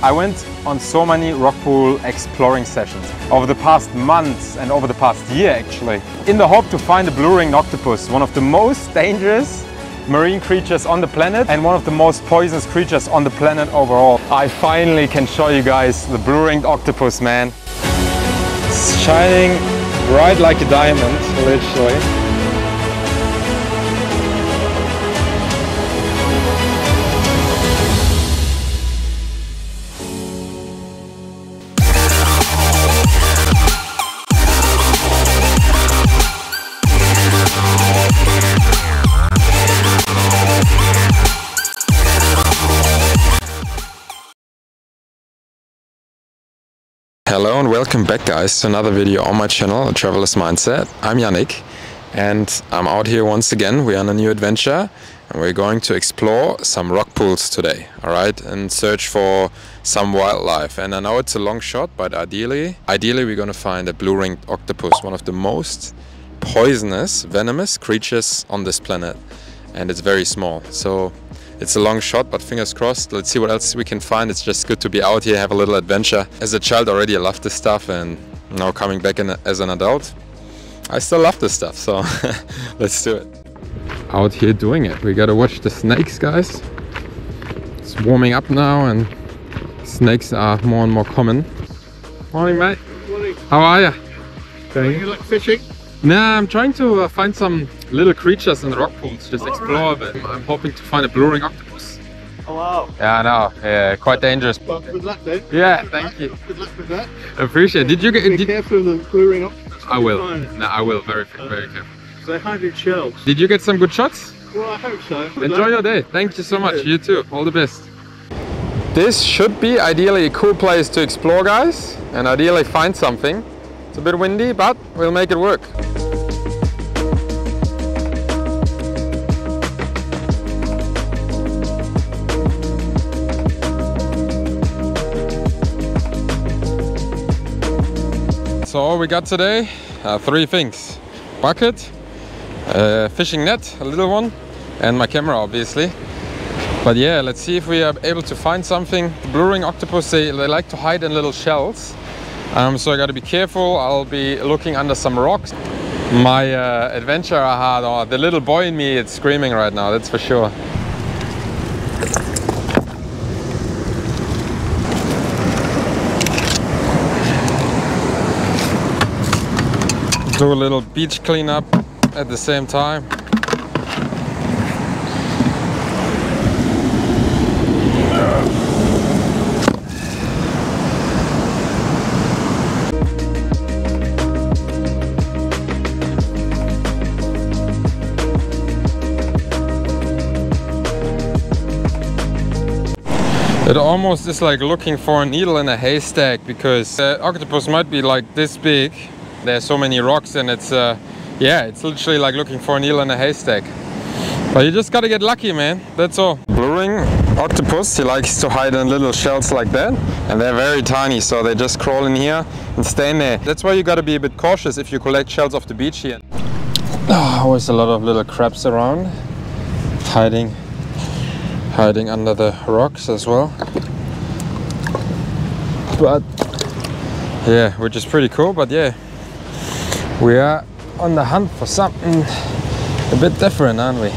I went on so many rock pool exploring sessions over the past months and over the past year actually, in the hope to find a blue-ringed octopus, one of the most dangerous marine creatures on the planet and one of the most poisonous creatures on the planet overall. I finally can show you guys the blue-ringed octopus, man. It's shining bright like a diamond, literally. Hello and welcome back guys to another video on my channel, Traveler's Mindset. I'm Yannick and I'm out here once again. We're on a new adventure and we're going to explore some rock pools today, alright, and search for some wildlife. And I know it's a long shot, but ideally we're going to find a blue-ringed octopus, one of the most poisonous, venomous creatures on this planet, and it's very small. So it's a long shot, but fingers crossed. Let's see what else we can find. It's just good to be out here, have a little adventure. As a child already I loved this stuff, and now coming back as an adult, I still love this stuff, so let's do it. Out here doing it. We gotta watch the snakes, guys. It's warming up now and snakes are more and more common. Morning, mate. Morning. How are you? You like fishing? Nah, I'm trying to find some little creatures in the rock pools, just explore a bit. I'm hoping to find a blue-ringed octopus. Oh wow. Yeah, I know. Yeah, quite dangerous. Well, good luck then. Yeah, thank you. Good luck with that. Appreciate it. Did you get? Be careful of the blue-ringed octopus. I will. No, I will. Very careful. They hide in shells. Did you get some good shots? Well, I hope so. Enjoy your day. Thank you so much. You too. All the best. This should be ideally a cool place to explore, guys, and ideally find something. It's a bit windy, but we'll make it work. So all we got today are three things: bucket, fishing net, a little one, and my camera obviously. But yeah, let's see if we are able to find something. The blue-ringed octopus, they like to hide in little shells, so I got to be careful. I'll be looking under some rocks. My adventure I had, or the little boy in me, it's screaming right now, that's for sure. Do a little beach cleanup at the same time. It almost is like looking for a needle in a haystack, because the octopus might be like this big. There's so many rocks and it's yeah, it's literally like looking for a needle in a haystack. But you just gotta get lucky, man, that's all. Blue-ringed octopus, he likes to hide in little shells like that, and they're very tiny, so they just crawl in here and stay in there. That's why you gotta be a bit cautious if you collect shells off the beach here. Oh, always a lot of little crabs around, hiding under the rocks as well. But yeah, which is pretty cool. But yeah, we are on the hunt for something a bit different, aren't we?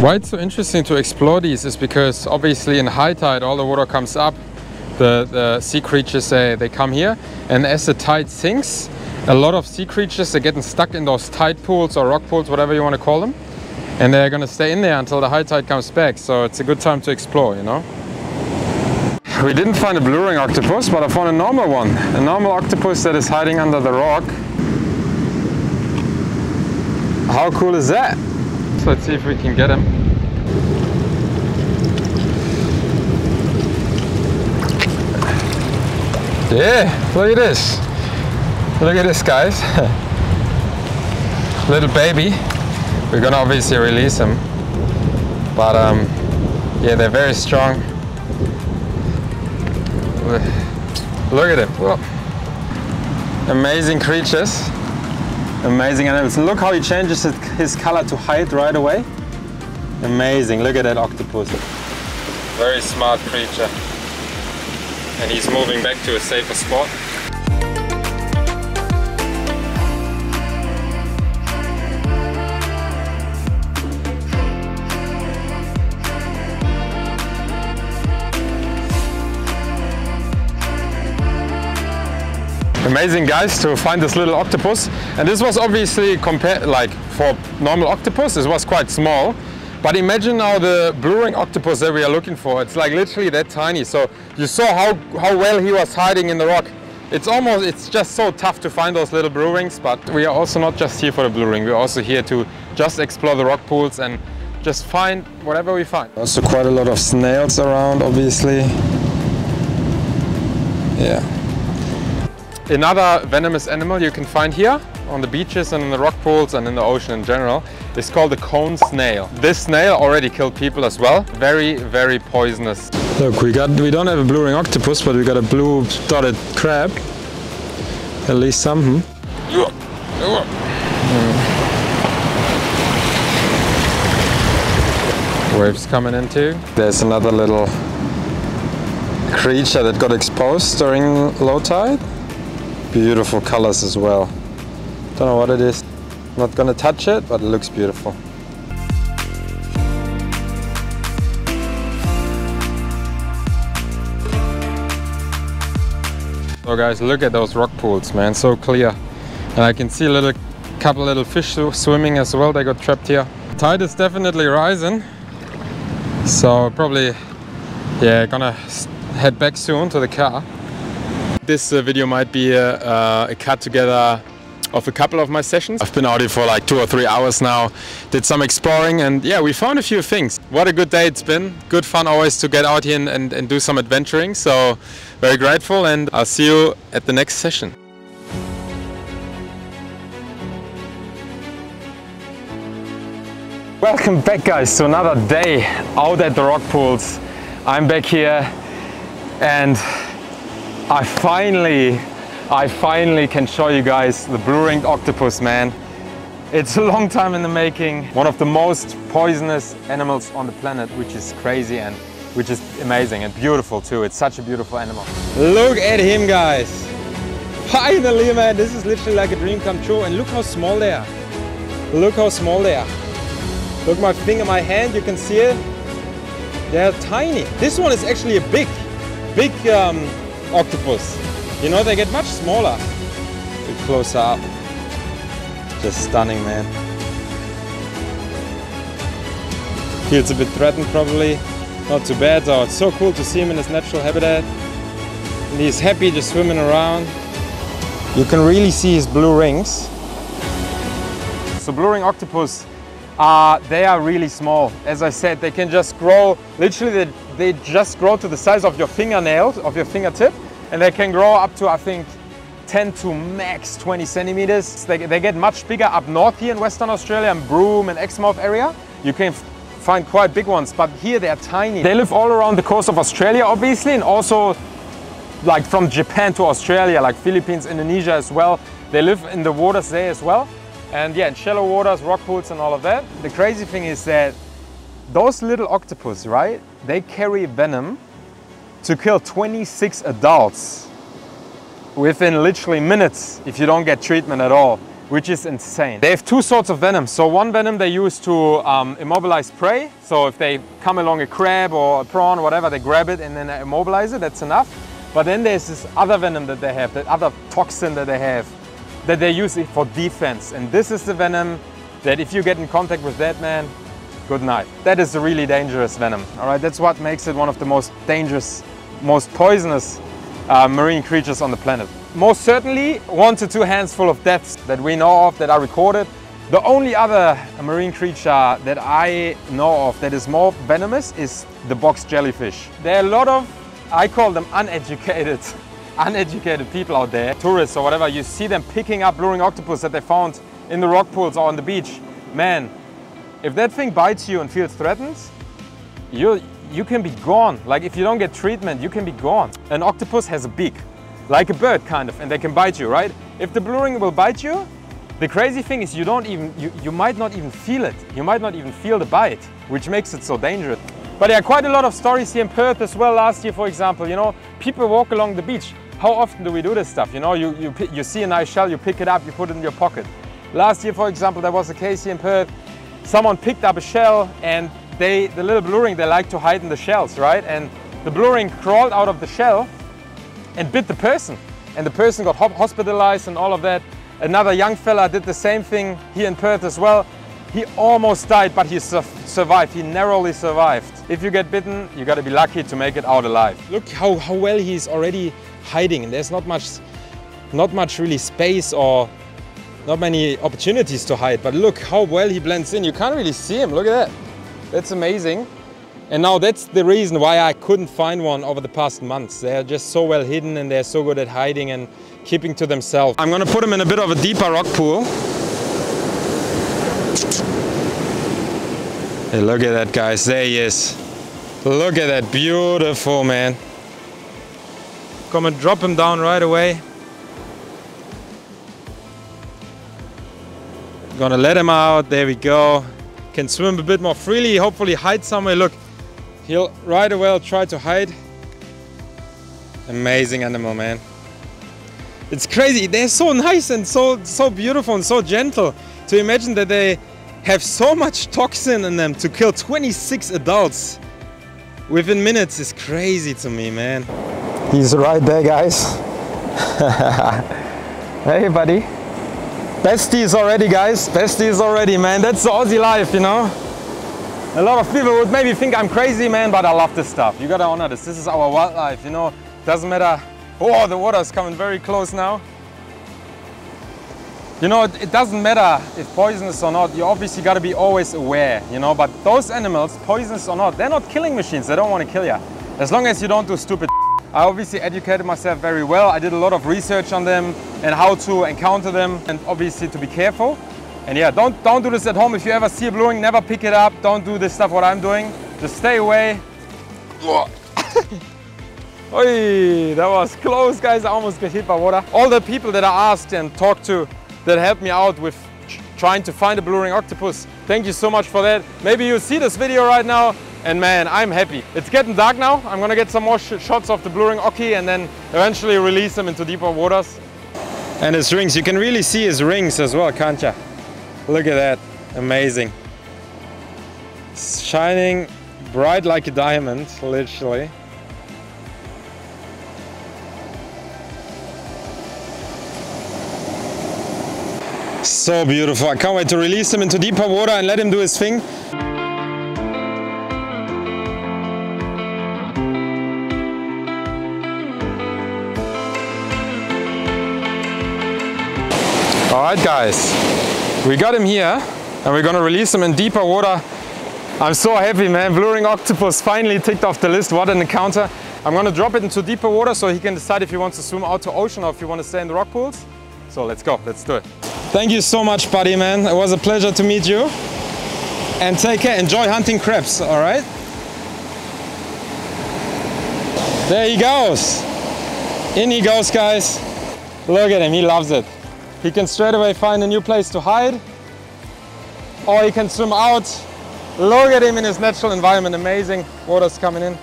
Why it's so interesting to explore these is because obviously in high tide all the water comes up, the sea creatures they come here, and as the tide sinks, a lot of sea creatures are getting stuck in those tide pools or rock pools, whatever you want to call them, and they're going to stay in there until the high tide comes back. So it's a good time to explore, you know. We didn't find a blue-ringed octopus, but I found a normal one, a normal octopus that is hiding under the rock. How cool is that? So let's see if we can get him. Yeah, look at this. Look at this, guys. Little baby. We're gonna obviously release him. But yeah, they're very strong. Look at him. Whoa. Amazing creatures. Amazing animals. Look how he changes his color to hide right away. Amazing. Look at that octopus. Very smart creature. And he's moving back to a safer spot. Amazing, guys, to find this little octopus. And this was obviously compared, like for normal octopus, this was quite small. But imagine now the blue ring octopus that we are looking for. It's like literally that tiny. So you saw how well he was hiding in the rock. It's just so tough to find those little blue rings. But we are also not just here for the blue ring. We're also here to just explore the rock pools and just find whatever we find. Also quite a lot of snails around, obviously. Yeah. Another venomous animal you can find here on the beaches and in the rock pools and in the ocean in general is called the cone snail. This snail already killed people as well. Very, very poisonous. Look, we don't have a blue ring octopus, but we got a blue dotted crab. At least some. Waves coming in too. There's another little creature that got exposed during low tide. Beautiful colors as well. Don't know what it is. Not gonna touch it, but it looks beautiful. So guys, look at those rock pools, man, so clear. And I can see a couple little fish swimming as well. They got trapped here. Tide is definitely rising. So probably, yeah, gonna head back soon to the car. This video might be a cut together of a couple of my sessions. I've been out here for like 2 or 3 hours now, did some exploring, and yeah, we found a few things. What a good day it's been. Good fun always to get out here and do some adventuring. So very grateful, and I'll see you at the next session. Welcome back, guys, to another day out at the rock pools. I'm back here and I finally can show you guys the blue-ringed octopus, man. It's a long time in the making. One of the most poisonous animals on the planet, which is crazy and which is amazing and beautiful too. It's such a beautiful animal. Look at him, guys. Finally, man, this is literally like a dream come true. And look how small they are. Look how small they are. Look, my finger, my hand, you can see it. They're tiny. This one is actually a big octopus. You know, they get much smaller. A bit closer up. Just stunning, man. Feels a bit threatened probably. Not too bad though. It's so cool to see him in his natural habitat. And he's happy just swimming around. You can really see his blue rings. So blue ring octopus, they are really small. As I said, they can just grow, literally they just grow to the size of your fingernails, of your fingertip. And they can grow up to, I think, 10 to max 20 centimeters. They get much bigger up north here in Western Australia, in Broome and Exmouth area. You can find quite big ones, but here they are tiny. They live all around the coast of Australia, obviously, and also like from Japan to Australia, like Philippines, Indonesia as well. They live in the waters there as well. And yeah, in shallow waters, rock pools and all of that. The crazy thing is that those little octopus, right? They carry venom to kill 26 adults within literally minutes if you don't get treatment at all, which is insane. They have 2 sorts of venom. So one venom they use to immobilize prey. So if they come along a crab or a prawn or whatever, they grab it and then they immobilize it, that's enough. But then there's this other venom that they have, that other toxin that they have, that they use it for defense. And this is the venom that if you get in contact with that, man, good night. That is a really dangerous venom. All right, that's what makes it one of the most dangerous, most poisonous marine creatures on the planet. Most certainly 1 to 2 handsful of deaths that we know of that are recorded. The only other marine creature that I know of that is more venomous is the box jellyfish. There are a lot of, I call them uneducated people out there, tourists or whatever. You see them picking up blue ring octopus that they found in the rock pools or on the beach. Man, if that thing bites you and feels threatened, you can be gone. Like if you don't get treatment, you can be gone. An octopus has a beak, like a bird kind of, and they can bite you, right? if the blue ring will bite you, the crazy thing is you might not even feel it. You might not even feel the bite, which makes it so dangerous. But yeah, quite a lot of stories here in Perth as well. Last year, for example, you know, people walk along the beach. How often do we do this stuff? You know, you see a nice shell, you pick it up, you put it in your pocket. Last year, for example, there was a case here in Perth. Someone picked up a shell and the little blue ring, they like to hide in the shells, right? And the blue ring crawled out of the shell and bit the person. And the person got hospitalized and all of that. Another young fella did the same thing here in Perth as well. He almost died, but he survived. He narrowly survived. If you get bitten, you got to be lucky to make it out alive. Look how well he's already hiding. There's not much really space or not many opportunities to hide. But look how well he blends in. You can't really see him. Look at that. That's amazing. And now that's the reason why I couldn't find one over the past months. They're just so well hidden and they're so good at hiding and keeping to themselves. I'm gonna put him in a bit of a deeper rock pool. Hey, look at that, guys. There he is. Look at that. Beautiful, man. Come and drop him down right away. Gonna let him out. There we go. Can swim a bit more freely. Hopefully hide somewhere. Look. He'll right away try to hide. Amazing animal, man. It's crazy. They're so nice and so beautiful and so gentle. To imagine that they have so much toxin in them to kill 26 adults within minutes is crazy to me, man. He's right there, guys. Hey, buddy. Besties already, guys. Besties already, man. That's the Aussie life, you know. A lot of people would maybe think I'm crazy, man, but I love this stuff. You gotta honor this. This is our wildlife, you know. Doesn't matter. Oh, the water's coming very close now. You know, it doesn't matter if poisonous or not. You obviously gotta be always aware, you know. But those animals, poisonous or not, they're not killing machines. They don't want to kill you. As long as you don't do stupid shit. I obviously educated myself very well. I did a lot of research on them and how to encounter them and obviously to be careful. And yeah, don't do this at home. If you ever see a blue ring, never pick it up. Don't do this stuff what I'm doing. Just stay away. Oy, that was close, guys. I almost got hit by water. All the people that I asked and talked to that helped me out with trying to find a blue ring octopus, thank you so much for that. Maybe you see this video right now and man, I'm happy. It's getting dark now. I'm gonna get some more shots of the blue ring occhi and then eventually release them into deeper waters. And his rings, you can really see his rings as well, can't you? Look at that, amazing. It's shining bright like a diamond, literally. So beautiful, I can't wait to release him into deeper water and let him do his thing. All right, guys. We got him here and we're gonna release him in deeper water. I'm so happy, man. Blue ring octopus finally ticked off the list. What an encounter. I'm gonna drop it into deeper water so he can decide if he wants to swim out to ocean or if he wants to stay in the rock pools. So let's go, let's do it. Thank you so much, buddy, man. It was a pleasure to meet you. And take care, enjoy hunting crabs, all right? There he goes. In he goes, guys. Look at him, he loves it. He can straight away find a new place to hide, or he can swim out. Look at him in his natural environment, amazing. Water's coming in.